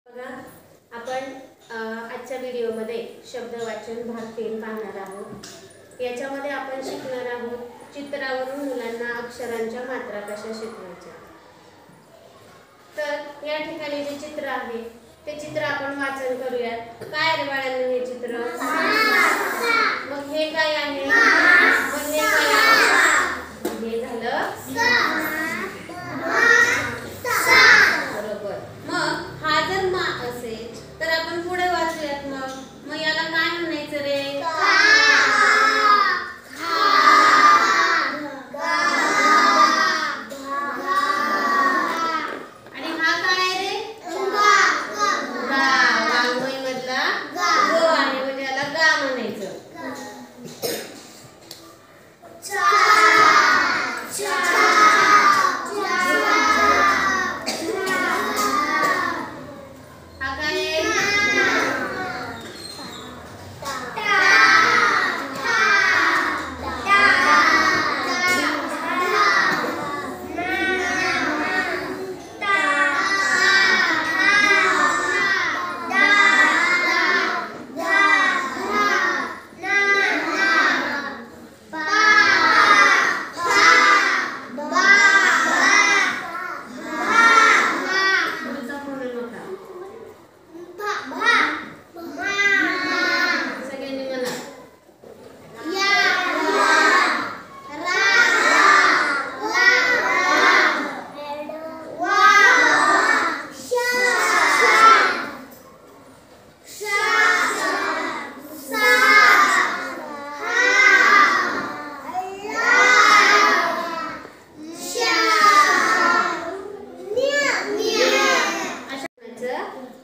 बघा, आपण आजच्या व्हिडिओमध्ये शब्द वाचन भाग 3 पाहणार आहोत। याच्यामध्ये आपण शिकणार आहोत चित्रावरून मुलांना अक्षरांच्या मात्रा कशा शिकवायच्या। तर या ठिकाणी जे चित्र आहे ते चित्र आपण वाचन करूयात। काय रे बाळांनो हे चित्र? मग हे काय आहे? मग हे काय आहे? हे झालं बरोबर। मग हा जर मा असेल तर आपण पुढे वाचूयात। मग याला काय म्हणायचं रे?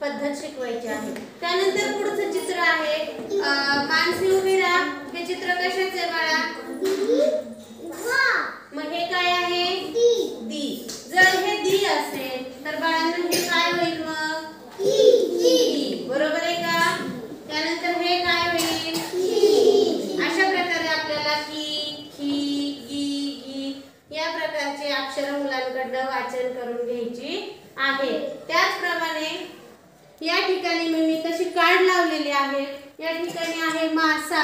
पद्धत शिकवायची आहे। त्यानंतर पुढचं चित्र आहे माणसे उभी राहा। हे चित्र कशाचे आहे बाळा? मग हे काय आहे? दी। जर हे दी असेल तर बाळांनो हे काय होईल? मग ई। बरोबर आहे का? त्यानंतर हे काय होईल? अशा प्रकारे आपल्याला की, खी, गी, गी या प्रकारचे अक्षर मुलांकडून वाचन करून घ्यायची आहे। त्याचप्रमाणे या ठिकाणी मी कशी कार्ड लावलेली आहे। या ठिकाणी आहे मासा,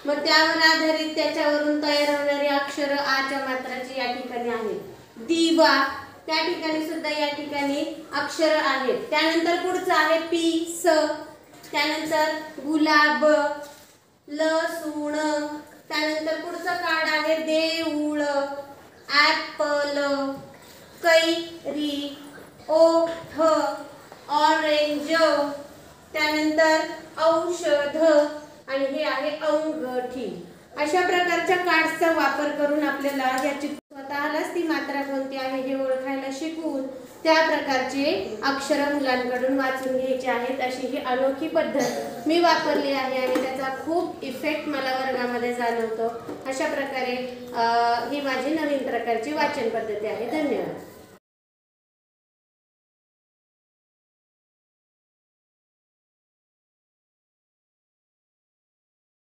मग त्यावर आधारित त्याच्यावरून तयार होणारी अक्षर आच्या मात्राची या ठिकाणी आहेत। दिवा, त्या ठिकाणी सुद्धा या ठिकाणी अक्षर आहेत। त्यानंतर पुढचं आहे पीस, त्यानंतर गुलाब, लसूण, त्यानंतर पुढचं कार्ड आहे देऊळ, ॲपल, कैरी, ओठ, ऑरेंज, त्यानंतर औषध आणि हे आहे अंगठी। अशा प्रकारच्या कार्ड्सचा वापर करून आपल्याला या स्वतःलाच ती मात्रा कोणती आहे हे ओळखायला शिकवून त्या प्रकारचे अक्षर मुलांकडून वाचून घ्यायचे आहेत। अशी ही अनोखी पद्धत मी वापरली आहे आणि त्याचा खूप इफेक्ट मला वर्गामध्ये जाणवतो। अशा प्रकारे ही माझी नवीन प्रकारची वाचन पद्धती आहे। धन्यवाद।